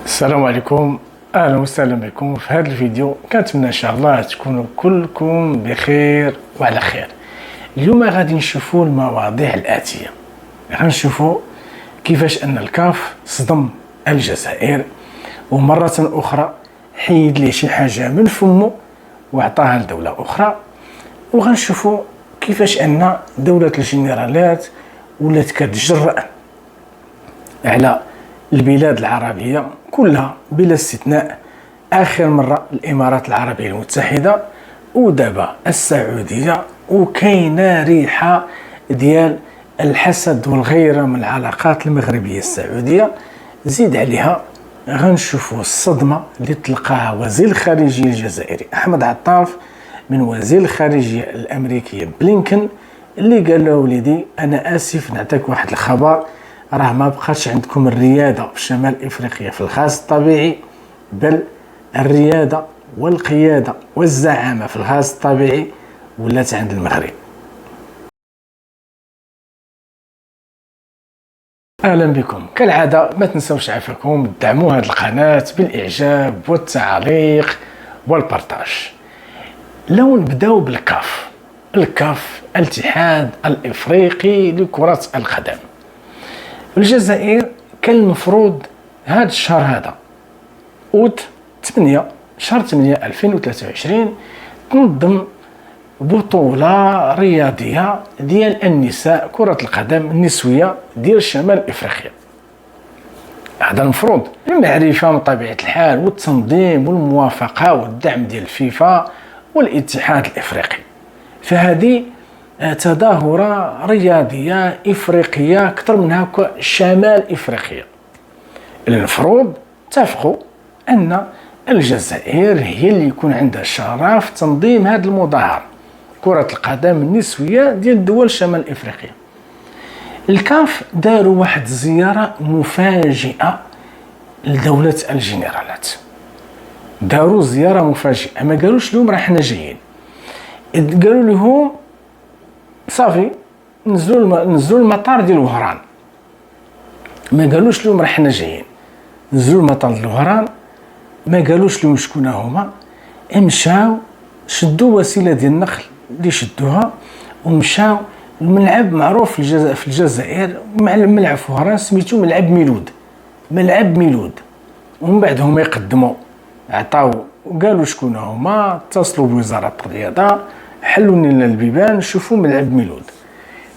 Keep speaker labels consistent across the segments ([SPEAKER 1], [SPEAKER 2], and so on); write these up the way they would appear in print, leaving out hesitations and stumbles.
[SPEAKER 1] السلام عليكم، اهلا وسهلا بكم في هذا الفيديو. كنتمنى ان شاء الله تكونوا كلكم بخير وعلى خير. اليوم غادي نشوفوا المواضيع الاتيه. غنشوفوا كيفاش ان الكاف صدم الجزائر ومره اخرى حيد ليه شي حاجه من فمه وعطاها لدوله اخرى، وغنشوفوا كيفاش ان دوله الجنرالات ولات كتجرأ على البلاد العربية كلها بلا استثناء. آخر مرة الإمارات العربية المتحدة ودابا السعودية، وكاينة ريحة ديال الحسد والغيرة من العلاقات المغربية السعودية. زيد عليها غنشوفوا الصدمة اللي تلقاها وزير الخارجية الجزائري أحمد عطاف من وزير الخارجية الأمريكية بلينكن، اللي قال له وليدي أنا آسف نعطيك واحد الخبر، راه ما بقاش عندكم الريادة في شمال إفريقيا في الغاز الطبيعي، بل الريادة والقيادة والزعامة في الغاز الطبيعي ولات عند المغرب. أهلا بكم. كالعادة ما تنسوش عفاكم تدعموا هذه القناة بالإعجاب والتعليق والبارتاج. لو نبداو بالكاف. الكاف الاتحاد الإفريقي لكرة القدم. الجزائر كان المفروض هذا الشهر هذا شهر 8 2023 تنظم بطولة رياضية ديال النساء كرة القدم النسوية ديال شمال افريقيا. هذا المفروض المعرفة من طبيعة الحال والتنظيم والموافقة والدعم ديال الفيفا والاتحاد الافريقي. فهذه تظاهرة رياضية إفريقية أكثر منها شمال إفريقيا. المفروض اتفقوا أن الجزائر هي اللي يكون عندها شرف تنظيم هذه المظاهرة كرة القدم النسوية ديال دول شمال إفريقيا. الكاف داروا واحد زيارة مفاجئة لدولة الجنرالات. داروا زيارة مفاجئة، ما قالوش لهم راه حنا جايين، قالوا لهم صافي نزلوا المطار ديال وهران. ما قالوش لهم راه حنا جايين، نزلوا المطار ديال وهران. ما قالوش لهم شكون هما، مشاو شدوا وسيله ديال النقل اللي شدوها ومشاو الملعب معروف في الجزائر، ملعب في وهران سميتو ملعب ميلود. ومن بعد هما يقدموا عطاو وقالوا شكون هما، اتصلوا بوزاره الرياضه حلوا لنا البيبان شوفوا ملعب ميلود.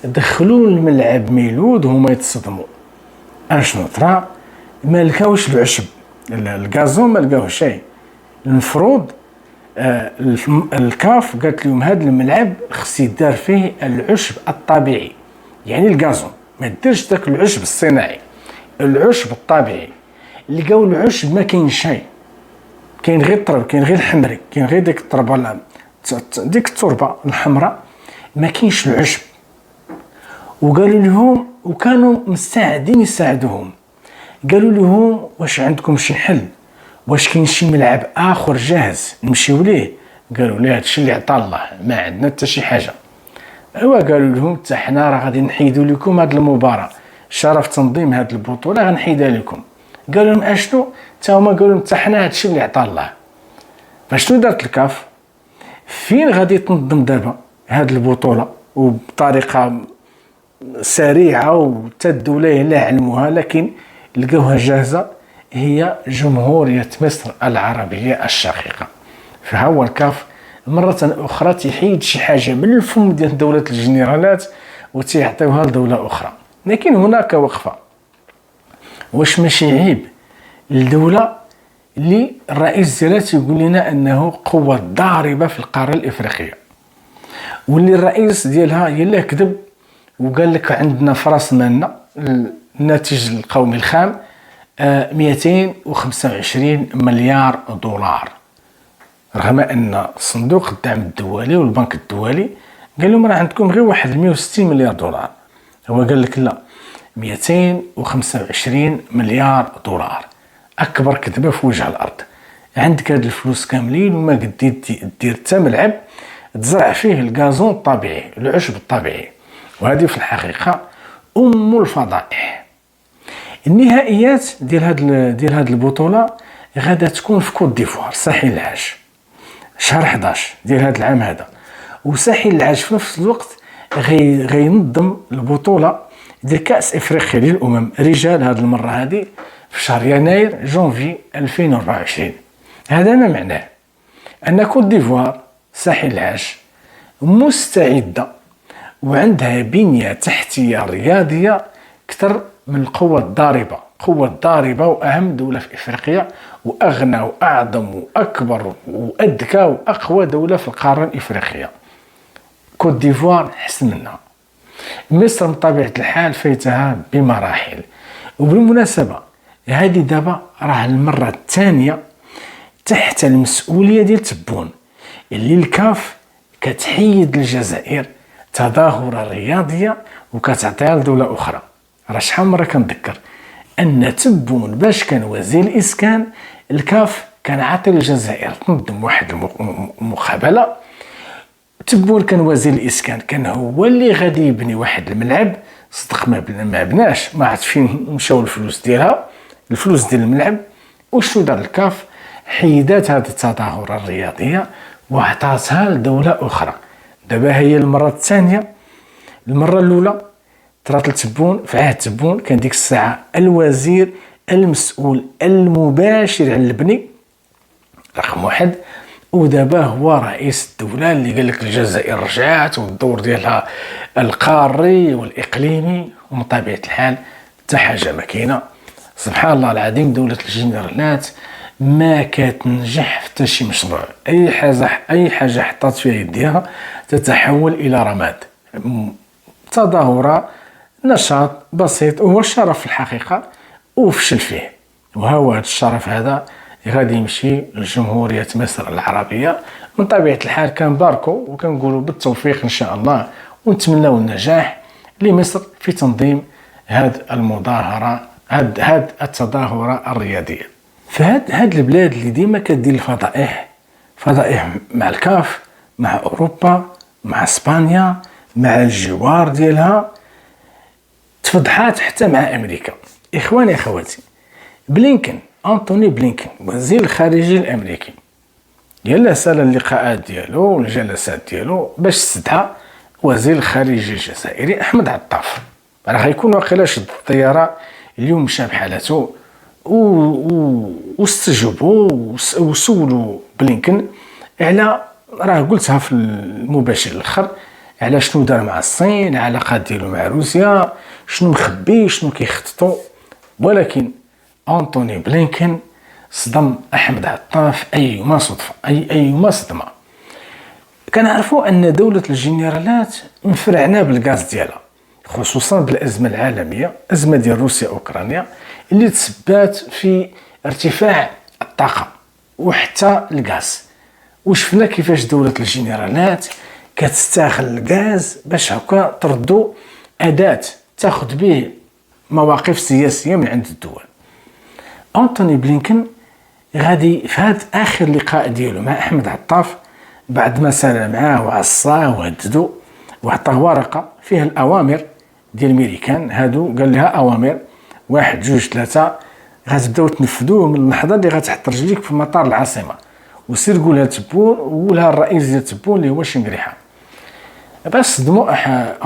[SPEAKER 1] دخلوا الملعب ميلود هما يتصدموا، اشنو طرا؟ ما لقاوش العشب، الغازون ما لقاوش شيء. المفروض الكاف قالت لهم هذا الملعب خص يدار فيه العشب الطبيعي، يعني الغازون، ما ديرش داك العشب الصناعي، العشب الطبيعي. لقاو العشب ما كاين شيء، كاين غير التراب، كاين غير الحمري، كاين غير ديك التربه، ديك التربه الحمراء، ما كاينش العشب. وقالوا لهم وكانوا مستعدين يساعدوهم، قالوا لهم واش عندكم شي حل، واش كاين شي ملعب اخر جاهز نمشيو ليه؟ قالوا ليه هادشي اللي عطا الله، ما عندنا حتى شي حاجه. ايوا قالوا لهم حتى حنا راه غادي نحيدوا لكم هاد المباراه، شرف تنظيم هاد البطوله غنحيدها لكم. قالوا لهم اشنو؟ حتى هما قالوا لهم حتى حنا هادشي اللي عطا الله. فشنو دارت الكاف؟ فين غادي تنظم دابا هاد البطوله وبطريقه سريعه وحتى الدوله لا علموها، لكن لقوها جاهزه، هي جمهوريه مصر العربيه الشقيقه. فهو الكاف مره اخرى تحيد شي حاجه من الفم ديال دوله الجنرالات وتيعطيوها لدوله اخرى. لكن هناك وقفه، واش ماشي عيب الدوله اللي الرئيس ديالها تيقول لنا انه قوه ضاربه في القاره الافريقيه، واللي الرئيس ديالها يلاه كذب وقال لك عندنا في راس مالنا الناتج القومي الخام 225 مليار دولار، رغم ان صندوق الدعم الدولي والبنك الدولي قال لهم راه عندكم غير واحد 160 مليار دولار. هو قال لك لا، 225 مليار دولار، اكبر كذبه في وجه الارض. عندك هاد الفلوس كاملين وما قديت دير حتى ملعب تزرع فيه الغازون الطبيعي، العشب الطبيعي. وهذه في الحقيقه ام الفضائح. النهائيات ديال هاد البطوله غادا تكون في كوت ديفوار، ساحل العاج، شهر 11 ديال هاد العام هذا. وساحل العاج في نفس الوقت غينظم البطوله ديال كاس افريقيا للامم رجال هاد المره هذه في شهر يناير جونفي 2024. هذا ما معناه ان كوت ديفوار ساحل العاج مستعده وعندها بنيه تحتيه رياضيه اكثر من القوه الضاربه، واهم دوله في افريقيا، واغنى واعظم واكبر واذكى واقوى دوله في القاره الافريقيه. كوت ديفوار حسن منها. مصر بطبيعه الحال فايتها بمراحل. وبالمناسبه هذه دابا راه المره الثانيه تحت المسؤوليه ديال تبون، اللي الكاف كتحيد الجزائر تظاهره رياضيه وكتعطيها لدوله اخرى. راه شحال مره كنذكر ان تبون باش كان وزير الاسكان الكاف كان عاطي الجزائر تنظم واحد المقابله. تبون كان وزير الاسكان، كان هو اللي غادي يبني واحد الملعب، صدق ما بناش، ما عرفت فين مشاو الفلوس ديالها، الفلوس ديال الملعب. وشنو دار الكاف؟ حيدات هذه التظاهره الرياضيه وعطاتها لدوله اخرى. دابا هي المره الثانيه. المره الاولى طرات لتبون في عهد تبون، كان ديك الساعه الوزير المسؤول المباشر على البني رقم 1، ودابا هو رئيس الدوله اللي قال لك الجزائر رجعت والدور ديالها القاري والاقليمي. ومن طبيعه الحال حتى حاجه ما كاينه. سبحان الله العظيم، دوله الجنرالات ما كتنجح في حتى شي مشروع. اي حاجه حطات فيها يديها تتحول الى رماد. تظاهره نشاط بسيط وهو الشرف في الحقيقه وفشل فيه. وهو هذا الشرف هذا غادي يمشي لجمهوريه مصر العربيه. من طبيعه الحال كنباركوا وكنقولوا بالتوفيق ان شاء الله، ونتمنوا النجاح لمصر في تنظيم هذه المظاهره، هذه التظاهره الرياضيه. فهاد البلاد اللي ديما كدير الفضائح مع الكاف، مع اوروبا، مع اسبانيا، مع الجوار ديالها، تفضحات حتى مع امريكا. اخواني اخواتي، أنتوني بلينكن وزير الخارجية الامريكي يلا سال اللقاءات ديالو والجلسات ديالو باش استدعى وزير الخارجية الجزائري احمد عطاف. راه غيكون واقيلا شد الطياره اليوم مشى بحالته واستجوبوا وسولوا بلينكن على، راه قلتها في المباشر الاخر، على شنو دار مع الصين، على العلاقات ديالو مع روسيا، شنو مخبي، شنو كيخططوا. ولكن أنتوني بلينكن صدم أحمد عطاف أيما صدفة، أيما صدمة. كنعرفوا أن دولة الجنرالات مفرعنة بالغاز ديالها، خصوصا بالأزمة العالمية، أزمة ديال روسيا أوكرانيا اللي تسبات في ارتفاع الطاقة وحتى الغاز. وشفنا كيفاش دولة الجنرالات كتستغل الغاز باش هكا تردو أداة تاخد به مواقف سياسية من عند الدول. أنتوني بلينكن غادي في هذا آخر لقاء ديالو مع أحمد عطاف، بعد ما سال معاه وعصاه وهددو وعطاه ورقة فيها الأوامر ديال الميريكان. هادو قال لها أوامر 1 2 3 غتبداو تنفذوه من اللحظة اللي غتحط رجليك في مطار العاصمة، وسير قولها لتبون وقولها الرئيس ديال تبون اللي هو شنقريحة. باش صدموا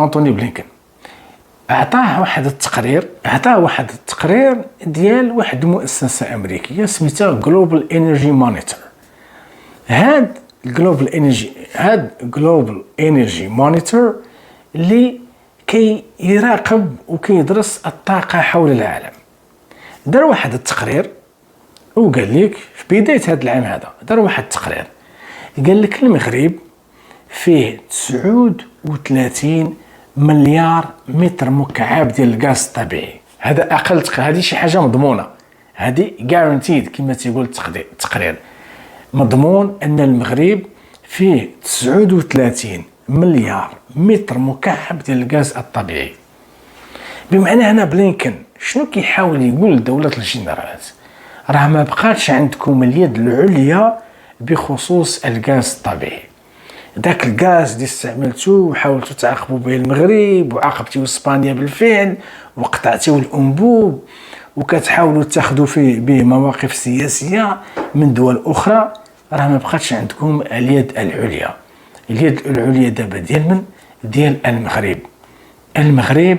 [SPEAKER 1] أنتوني بلينكن عطاه واحد التقرير ديال واحد المؤسسة أمريكية سميتها جلوبال انرجي مونيتور. هاد جلوبال انرجي مونيتور اللي كيراقب وكيدرس الطاقة حول العالم، دار واحد التقرير وقال لك في بداية هذا العام هذا، دار واحد التقرير قال لك المغرب فيه 39 مليار متر مكعب ديال الغاز الطبيعي. هذا اقل هذه شي حاجه مضمونه، هذه جارانتيد كما تيقول التقرير، مضمون ان المغرب فيه 39 مليار متر مكعب ديال الغاز الطبيعي. بمعنى هنا بلينكن شنو كيحاول يقول لدولة الجنرالات؟ راه ما بقاتش عندكم اليد العليا بخصوص الغاز الطبيعي. داك الغاز اللي استعملتوه وحاولتوا تعاقبوا به المغرب وعاقبتوا اسبانيا بالفعل وقطعتوا الانبوب وكتحاولوا تاخذوا فيه به مواقف سياسيه من دول اخرى، راه ما بقاتش عندكم اليد العليا. اليد العليا دابا ديال من؟ ديال المغرب. المغرب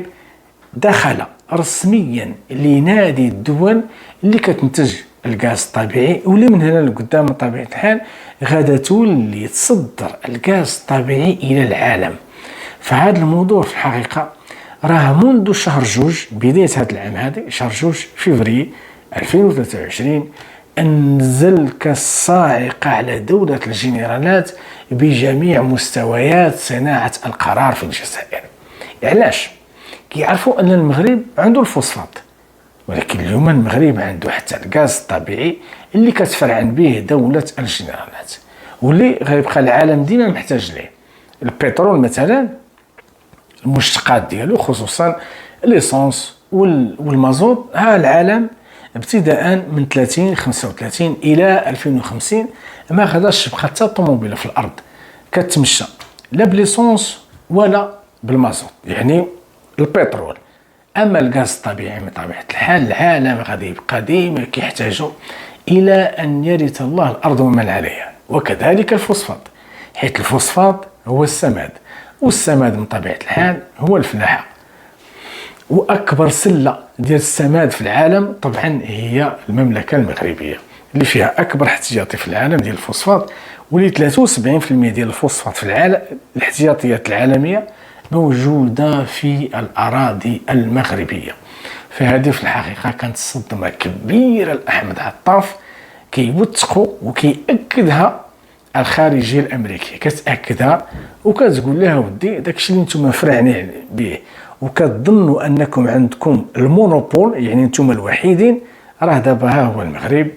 [SPEAKER 1] دخل رسميا لنادي الدول اللي كتنتج الغاز الطبيعي، واللي من هنا لقدام بطبيعه الحال غادا تولي تصدر الغاز الطبيعي الى العالم. فهذا الموضوع في الحقيقه راه منذ شهر جوج، بدايه هذا العام هذا شهر جوج فبراير 2023 انزل كالصاعقه على دوله الجنرالات بجميع مستويات صناعه القرار في الجزائر. علاش؟ كيعرفوا ان المغرب عنده الفوسفات، ولكن اليوم المغرب عنده حتى الغاز الطبيعي اللي كتفرعن به دولة الجنرالات، واللي غيبقى العالم ديما محتاج ليه. البترول مثلا المشتقات ديالو خصوصا ليسونس والمازوت، ها العالم ابتداء من 35 الى 2050 ما غاداش تبقى حتى طوموبيله في الارض كتمشى لا بليسونس ولا بالمازوت، يعني البترول. اما الغاز الطبيعي من طبيعه الحال العالم غادي يبقى ديما كيحتاجوا الى ان يرث الله الارض ومن عليها، وكذلك الفوسفات، حيث الفوسفات هو السماد، والسماد من طبيعه الحال هو الفلاحه. واكبر سله ديال السماد في العالم طبعا هي المملكه المغربيه اللي فيها اكبر احتياطي في العالم ديال الفوسفات، واللي 73% ديال الفوسفات في العالم الاحتياطيات العالميه موجودة في الأراضي المغربية. فهذه في الحقيقة كانت صدمة كبيرة لأحمد عطاف، كيوثقوا وكيأكدها الخارجية الأمريكية، كتأكدها وكتقول لها ودي داكشي اللي نتوما فرعنين به وكتظنوا أنكم عندكم المونوبول، يعني نتوما الوحيدين، راه دابا ها هو المغرب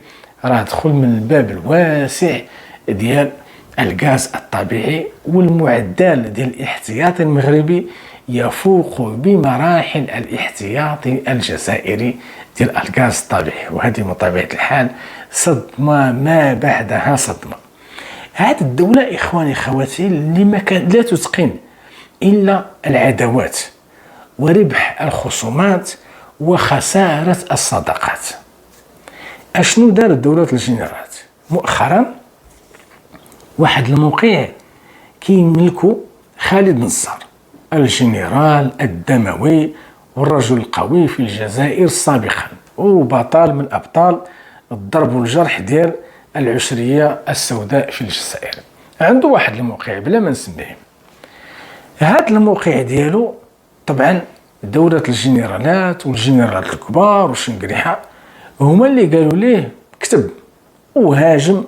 [SPEAKER 1] راه دخل من الباب الواسع ديال الغاز الطبيعي، والمعدل ديال الاحتياطي المغربي يفوق بمراحل الاحتياطي الجزائري ديال الغاز الطبيعي. وهذه من طبيعه الحال صدمه ما بعدها صدمه. هذه الدوله اخواني خواتي اللي ما كان لا تتقن الا العداوات وربح الخصومات وخساره الصداقات. اشنو دارت دوله الجنرالات مؤخرا؟ واحد الموقع كيملكو خالد نصار، الجنرال الدموي والرجل القوي في الجزائر سابقا، وبطل من ابطال الضرب والجرح ديال العشريه السوداء في الجزائر. عنده واحد الموقع بلا ما نسميه. هذا الموقع ديالو طبعا دولة الجنرالات والجنرالات الكبار والشنقريحه هما اللي قالوا ليه كتب وهاجم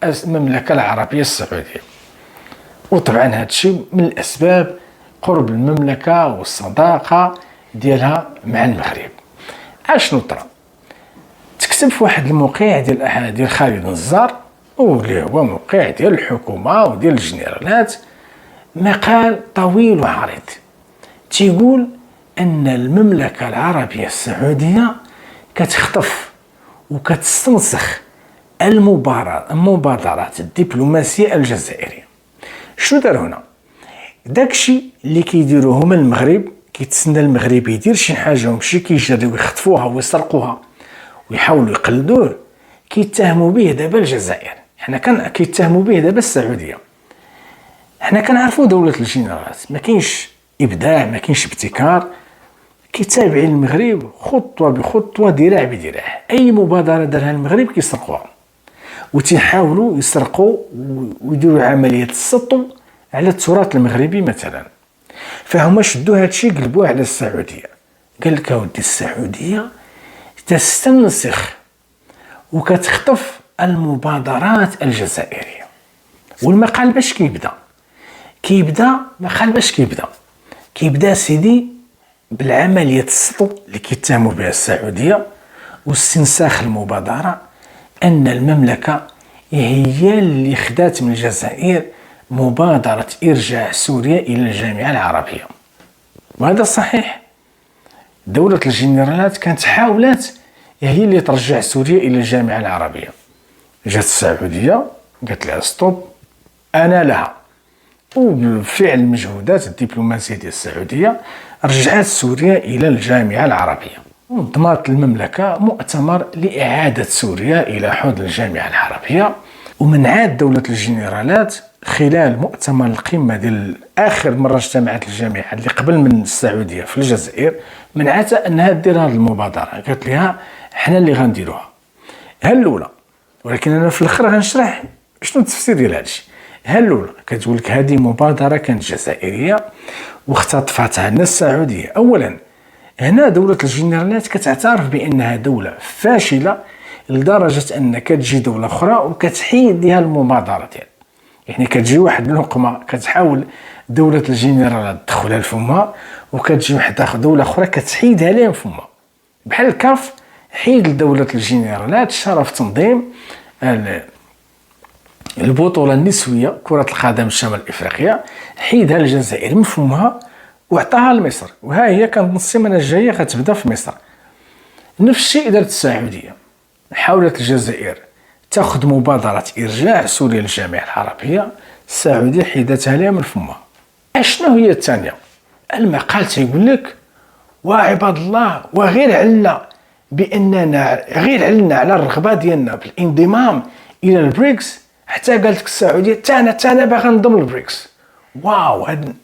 [SPEAKER 1] المملكة العربية السعودية. وطبعا هذا الشيء من الأسباب قرب المملكة والصداقة ديالها مع المغرب. اشنو طرا؟ تكتب في واحد الموقع ديال خالد نزار، واللي هو موقع ديال الحكومة وديال الجنرالات، مقال طويل وعريض تيقول أن المملكة العربية السعودية كتخطف وكتستنسخ المبادرات الدبلوماسية الجزائرية. شنو دار هنا؟ داكشي اللي كيديروه هما المغرب، كيتسنى المغرب يدير شي حاجه ومشي كيجريو يخطفوها ويسرقوها ويحاولوا يقلدوه، كيتهموا به دابا الجزائر. حنا كيتهموا به دابا السعوديه. حنا كنعرفوا دوله الجنرالات ما كاينش ابداع، ما كاينش ابتكار، كيتابعين المغرب خطوه بخطوه ذراع بذراع. اي مبادره دارها المغرب كيسرقوها وتيحاولوا يسرقوا ويديروا عمليه السطو على التراث المغربي مثلا. فهما شدوا هذا الشيء قلبوه على السعوديه. قال لك اودي السعوديه تستنسخ وكتخطف المبادرات الجزائريه. والمقال باش كيبدا مقال باش كيبدا سيدي بالعمليه السطو اللي كيتهموا بها السعوديه واستنساخ المبادره، أن المملكة هي اللي خدات من الجزائر مبادرة إرجاع سوريا إلى الجامعة العربية. وهذا صحيح. دولة الجنرالات كانت حاولت هي اللي ترجع سوريا إلى الجامعة العربية. جات السعودية قالت لها ستوب، أنا لها. وبالفعل المجهودات الدبلوماسية ديال السعودية رجعت سوريا إلى الجامعة العربية. نظمت المملكة مؤتمر لإعادة سوريا إلى حوض الجامعة العربية، ومنعت دولة الجنرالات خلال مؤتمر القمة ديال آخر مرة اجتمعت الجامعة اللي قبل من السعودية في الجزائر، منعتها أنها دير هذه المبادرة. قالت لها حنا اللي غنديروها. ها الأولى، ولكن أنا في الآخر غنشرح شنو التفسير ديال هادشي. ها الأولى كتقول لك هذه مبادرة كانت جزائرية واختطفتها لنا السعودية. أولا هنا دولة الجنرالات كتعترف بأنها دولة فاشلة لدرجة أن كتجي دولة أخرى وكتحيد لها المبادرة ديالها. يعني كتجي واحد اللقمة كتحاول دولة الجنرالات تدخلها لفمها، وكتجي واحد دولة أخرى كتحيدها لهم فمها. بحال الكاف حيد لدولة الجنرالات شرف تنظيم البطولة النسوية كرة القدم شمال إفريقيا، حيدها الجزائر من فمها وعطاها لمصر، وها هي كانت السيمانة الجاية غتبدا في مصر. نفس الشيء دارت السعودية. حاولت الجزائر تاخذ مبادرة إرجاع سوريا للجامعة العربية، السعودية حيدتها لها من فمها. شنو هي الثانية؟ المقال تيقول لك وعباد الله وغير علنا بأننا غير علنا على الرغبة ديالنا بالانضمام إلى البريكس، حتى قالت لك السعودية تانا باغا ننضم للبريكس. واو، هاد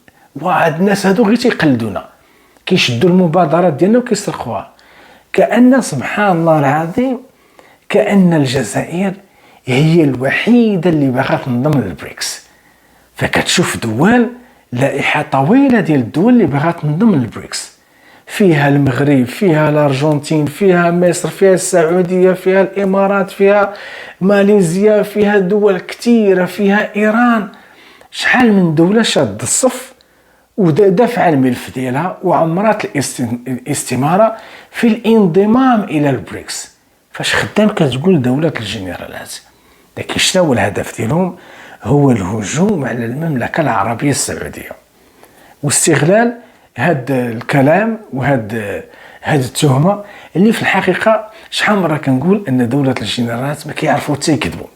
[SPEAKER 1] الناس هادو غير تيقلدونا، كيشدوا المبادرات ديالنا وكيسرقوها. كأن سبحان الله العظيم كأن الجزائر هي الوحيدة اللي باغا تنضم للبريكس. فكتشوف دول، لائحة طويلة ديال الدول اللي باغا تنضم للبريكس، فيها المغرب، فيها الأرجنتين، فيها مصر، فيها السعودية، فيها الإمارات، فيها ماليزيا، فيها دول كثيرة، فيها إيران. شحال من دولة شاد الصف ودفع الملف ديالها وعمرات الاستمارة في الانضمام إلى البريكس. فاش خدام كتقول دولة الجنرالات، لكن شنو هو الهدف ديالهم؟ هو الهجوم على المملكة العربية السعودية واستغلال هاد الكلام وهاد التهمة اللي في الحقيقة شحال مرة كنقول أن دولة الجنرالات ما كيعرفوا حتى يكذبوا،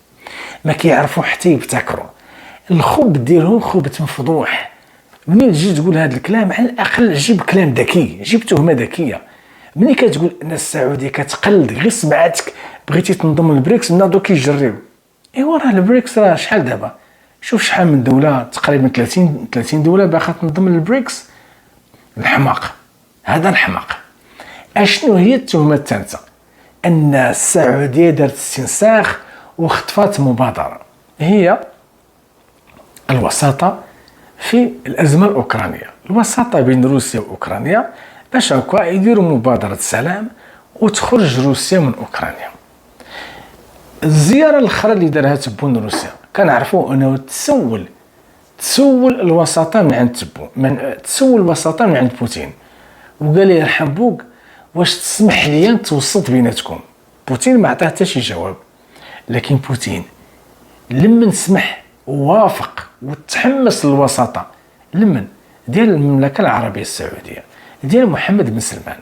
[SPEAKER 1] ما كيعرفوا حتى يبتكروا. الخب ديالهم خبث مفضوح. منين تجي تقول هذا الكلام على الأقل جيب كلام ذكي، جيب تهمة ذكية. منين كتقول أن السعودية كتقلد غير سمعتك بغيتي تنضم للبريكس ناضو كيجريو. ايوا راه البريكس راه شحال دابا، شوف شحال من دولة، تقريبا 30 دولة باغا تنضم للبريكس. الحماق، هذا الحماق. اشنو هي التهمة الثالثة؟ أن السعودية دارت استنساخ واختفت مبادرة، هي الوساطة في الأزمة الأوكرانية. الوساطة بين روسيا وأوكرانيا باش هكا يديروا مبادرة سلام وتخرج روسيا من أوكرانيا. الزيارة الأخرى اللي دارها تبون روسيا كنعرفوا أنه تسول الوساطة من عند تسول الوساطة من عند بوتين، وقال لي يرحم بوك واش تسمح لي نتوسط بيناتكم. بوتين ما عطاه حتى شي جواب، لكن بوتين لمن سمح ووافق وتحمس للوساطة لمن ديال المملكة العربية السعودية ديال محمد بن سلمان،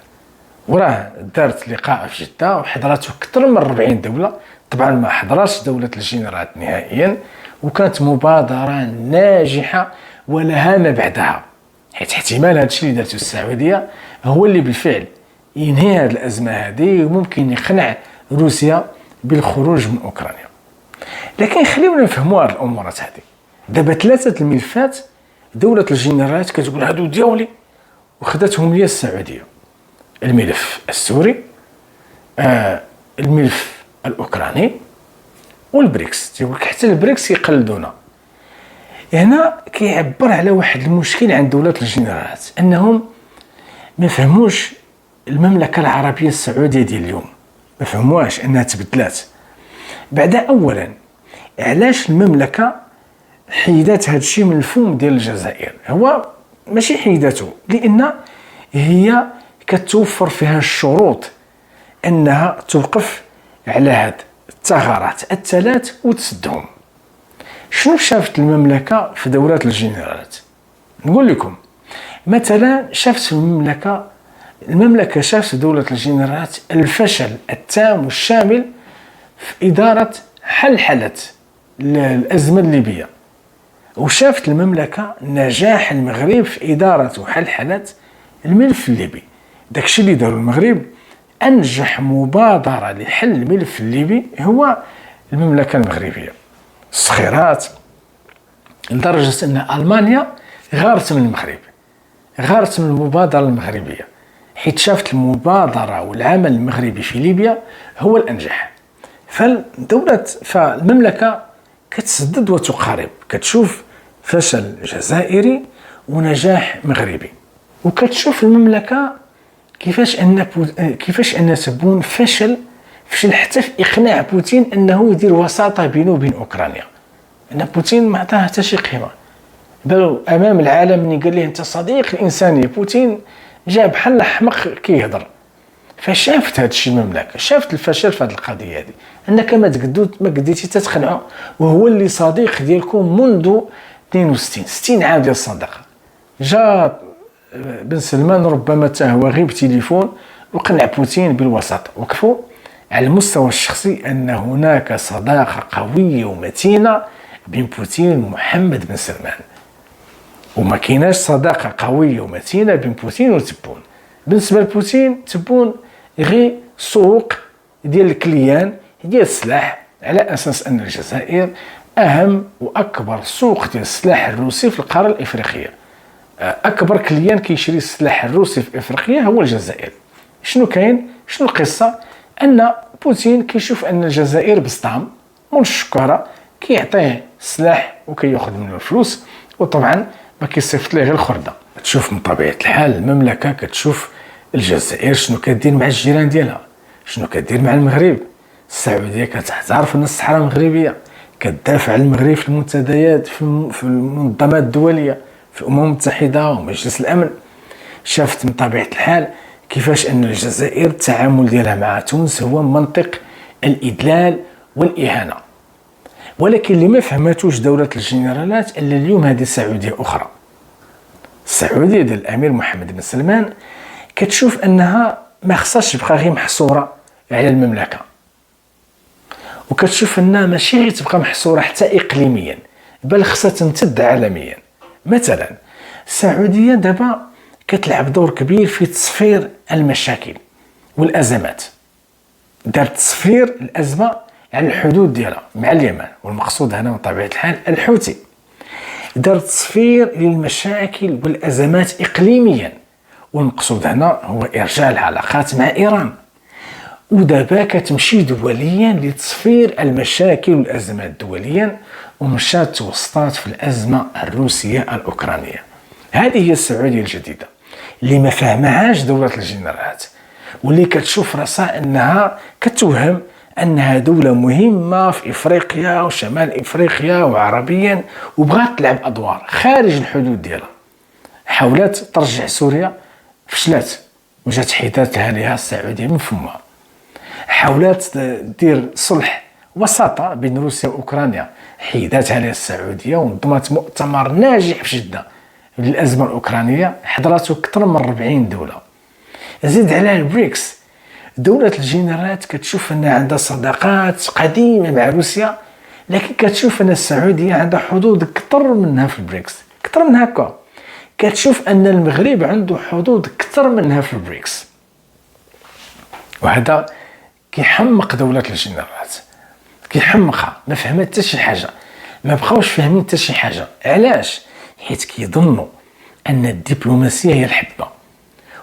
[SPEAKER 1] وراه دارت لقاء في جدة وحضرته أكثر من 40 دولة. طبعا ما حضرش دولة الجنرالات نهائيا، وكانت مبادرة ناجحة ولها ما بعدها، حيث احتمال هذا الشيء اللي دارته السعودية هو اللي بالفعل ينهي هذه الأزمة هذه وممكن يقنع روسيا بالخروج من أوكرانيا. لكن خلينا نفهموا هذه الأمورات هذه. دابا 3 الملفات دولة الجنرالات كتقول هادو ديالي وخدتهم لي السعودية: الملف السوري، الملف الأوكراني، والبريكس. تيقول لك حتى البريكس يقلدونا. هنا كيعبر على واحد المشكل عند دولة الجنرالات، أنهم ما فهموش المملكة العربية السعودية ديال اليوم، ما فهموهاش أنها تبدلات. بعد أولا علاش المملكة حيدات هذا الشيء من الفم ديال الجزائر؟ هو ماشي حيدته، لأن هي كتوفر فيها الشروط أنها توقف على هاد الثغرات الثلاث وتسدهم. شنو شافت المملكة في دورات الجنرالات؟ نقول لكم مثلا شافت المملكة شافت دولة الجنرالات الفشل التام والشامل في إدارة حلحلة الأزمة الليبية، وشافت المملكة نجاح المغرب في إدارة وحلحلة الملف الليبي. داكشي اللي داروا المغرب أنجح مبادرة لحل الملف الليبي هو المملكة المغربية. الصخيرات، لدرجة أن ألمانيا غارت من المغرب، غارت من المبادرة المغربية، حيث شافت المبادرة والعمل المغربي في ليبيا هو الأنجح. فالمملكة كتسدد وتقارب، كتشوف فشل جزائري ونجاح مغربي، وكتشوف المملكة كيفاش أن تبون فشل حتى في إقناع بوتين أنه يدير وساطة بينه وبين أوكرانيا. أن بوتين ما عطاه حتى شي قيمة، بل أمام العالم ملي قال ليه أنت صديق الإنسانية، بوتين جا بحال الحمق كيهضر. فشافت هذا الشيء المملكة، شافت الفشل في هذه القضية هذه، أنك ما قديتي تتقنعوا، وهو اللي صديق ديالكم منذ 62 60 عام ديال الصداقة. جا بن سلمان ربما حتى هو غير بتليفون وقنع بوتين بالوساطة، وكفوا على المستوى الشخصي أن هناك صداقة قوية ومتينة بين بوتين ومحمد بن سلمان، وما كايناش صداقة قوية ومتينة بين بوتين وتبون. بالنسبة لبوتين تبون غير سوق ديال الكليان ديال السلاح، على أساس أن الجزائر أهم وأكبر سوق ديال السلاح الروسي في القارة الإفريقية. أكبر كليان كيشري السلاح الروسي في إفريقيا هو الجزائر. شنو كاين؟ شنو القصة؟ أن بوتين كيشوف أن الجزائر بسطام من الشكارة، كيعطيه السلاح وكياخذ منه الفلوس، وطبعا ما كيصيفط ليه غير الخردة. تشوف من طبيعة الحال المملكة كتشوف الجزائر شنو كدير مع الجيران ديالها، شنو كدير مع المغرب. السعودية كتعترف أن الصحراء مغربية، كتدافع على المغرب في المنتديات، في المنظمات الدولية، في الأمم المتحدة ومجلس الأمن. شافت من طبيعة الحال كيفاش أن الجزائر التعامل ديالها مع تونس هو منطق الإدلال والإهانة. ولكن اللي ما فهمتوش دولة الجنرالات أن اليوم هذه سعودية أخرى، السعودية ديال الأمير محمد بن سلمان، كتشوف أنها ما خصهاش تبقى غير محصورة على المملكة، وكتشوف أنها ماشي غير تبقى محصورة حتى إقليميا، بل خصها تمتد عالميا. مثلا السعودية دابا كتلعب دور كبير في تصفير المشاكل والأزمات. دارت تصفير الأزمة على الحدود ديالها مع اليمن، والمقصود هنا من طبيعة الحال الحوثي. دارت تصفير للمشاكل والأزمات إقليميا، والمقصود هنا هو إرجاع العلاقات مع إيران. ودابا كتمشي دوليا لتصفير المشاكل والأزمات دوليا، ومشات توسطات في الأزمة الروسية الأوكرانية. هذه هي السعودية الجديدة اللي ما فهمهاش دولة الجنرالات، واللي كتشوف راسها أنها كتوهم أنها دولة مهمة في إفريقيا وشمال إفريقيا وعربيا، وبغات تلعب أدوار خارج الحدود ديالها. حاولت ترجع سوريا، فشلت، وجات حيداتها لها السعودية من فمها. حاولت دير صلح وساطة بين روسيا وأوكرانيا، حيداتها لها السعودية، ونظمت مؤتمر ناجح في جدة للأزمة الأوكرانية، حضرته أكثر من 40 دولة. زيد على البريكس، دولة الجنرالات كتشوف أنها عندها صداقات قديمة مع روسيا، لكن كتشوف أن السعودية عندها حدود أكثر منها في البريكس، أكثر من هكا. كتشوف أن المغرب عنده حدود أكثر منها في البريكس، وهذا كيحمق دولة الجنرالات، كيحمقها. ما فهمت حتى شي حاجة، ما بقاوش فاهمين حتى شي حاجة. علاش؟ حيت كيظنوا أن الدبلوماسية هي الحبة،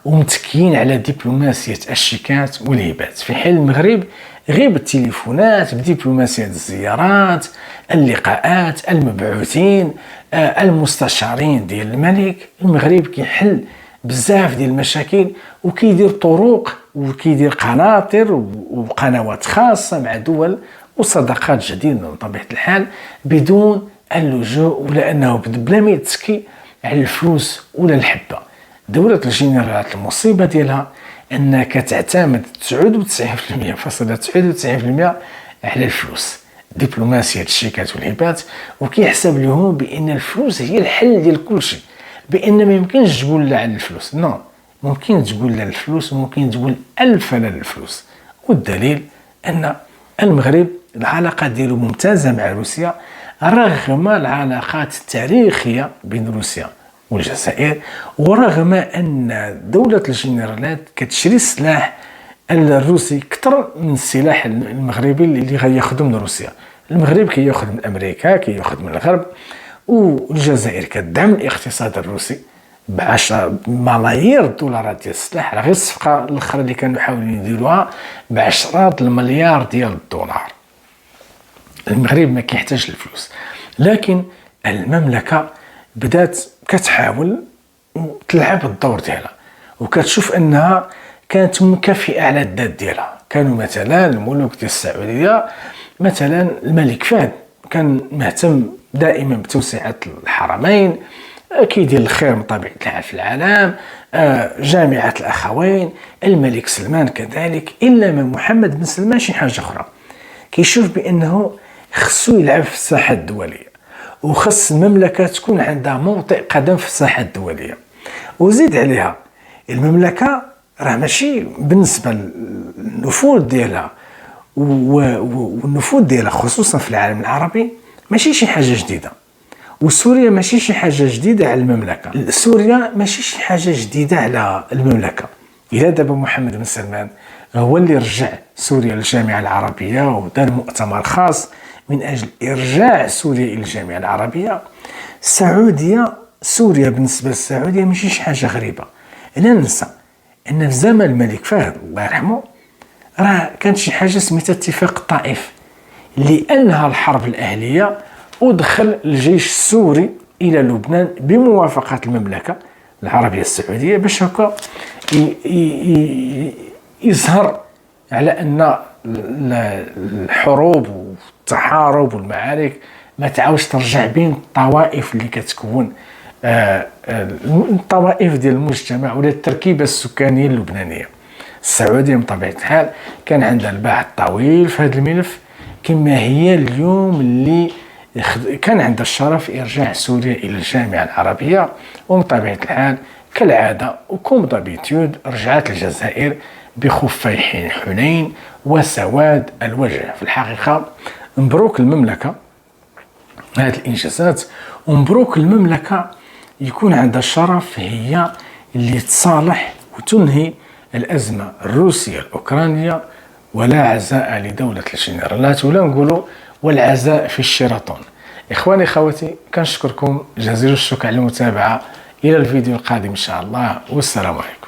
[SPEAKER 1] ومتكيين على دبلوماسية الشيكات والهبات، في حين المغرب غير بالتليفونات، بدبلوماسية الزيارات، اللقاءات، المبعوثين، المستشارين ديال الملك. المغرب كيحل بزاف ديال المشاكل، وكيدير طرق وكيدير قناطر وقنوات خاصة مع دول وصداقات جديدة من طبيعة الحال، بدون اللجوء ولا أنه بلا ما يتسكي على الفلوس ولا الحبة. دولة الجنرالات المصيبة ديالها أنك تعتمد 99.99% على الفلوس، دبلوماسية الشيكات والهبات، وكيحسب لهم بأن الفلوس هي الحل ديال كل شيء، بأن ما يمكنش تقول لا على الفلوس. نو، ممكن تقول لا للفلوس، وممكن تقول ألف لا للفلوس. والدليل أن المغرب العلاقة ديالو ممتازة مع روسيا، رغم العلاقات التاريخية بين روسيا والجزائر، ورغم أن دولة الجنرالات كتشري السلاح الروسي كثر من السلاح المغربي اللي غياخذوا من روسيا. المغرب كياخذ من امريكا، كياخذ من الغرب، والجزائر كتدعم الاقتصاد الروسي ب10 ملايير الدولارات ديال السلاح، على غير الصفقه الاخرى اللي كانوا يحاولوا يديروها بعشرات المليار ديال الدولار. المغرب ما كيحتاج الفلوس، لكن المملكه بدات كتحاول تلعب الدور ديالها، وكتشوف انها كانت مكافئه على الذات ديالها. كانوا مثلا الملوك ديال السعوديه، مثلا الملك فهد كان مهتم دائما بتوسعه الحرمين، كيدير الخير بطبيعه الحال في العالم، جامعه الاخوين. الملك سلمان كذلك، الا ما محمد بن سلمان شي حاجه اخرى، كيشوف بانه خصو يلعب في الساحه الدوليه، وخص المملكه تكون عندها موطئ قدم في الساحه الدوليه. وزيد عليها المملكه راه ماشي بالنسبه للنفوذ ديالها والنفوذ ديالها خصوصا في العالم العربي ماشي شي حاجه جديده، وسوريا ماشي شي حاجه جديده على المملكه. سوريا ماشي شي حاجه جديده على المملكه. الى دابا محمد بن سلمان هو اللي رجع سوريا للجامعه العربيه ودار مؤتمر خاص من اجل ارجاع سوريا الى الجامعه العربيه، سوريا بالنسبه للسعوديه ماشي شي حاجه غريبه. لا ننسى ان في زمن الملك فهد الله يرحمه راه كانت شي حاجه سميتها اتفاق الطائف، اللي انهى الحرب الاهليه ودخل الجيش السوري الى لبنان بموافقه المملكه العربيه السعوديه، باش هكا يظهر على ان الحروب والتحارب والمعارك ما تعاودش ترجع بين الطوائف اللي كتكون الطوائف ديال المجتمع ولا التركيبه السكانيه اللبنانيه. السعوديه بطبيعه الحال كان عندها الباع الطويل في هذا الملف، كما هي اليوم اللي كان عندها الشرف ارجاع سوريا الى الجامعه العربيه. وبطبيعه الحال كالعاده وكوم دابيتود رجعت الجزائر بخفي حنين وسواد الوجه. في الحقيقه مبروك المملكه هذه الانجازات، ومبروك المملكه يكون عندها الشرف هي اللي تصالح وتنهي الازمه الروسيه الاوكرانيه. ولا عزاء لدوله الجنرالات، ولا نقولوا والعزاء في الشيراتون. اخواني خواتي، كنشكركم جزيل الشكر على المتابعه. الى الفيديو القادم ان شاء الله، والسلام عليكم.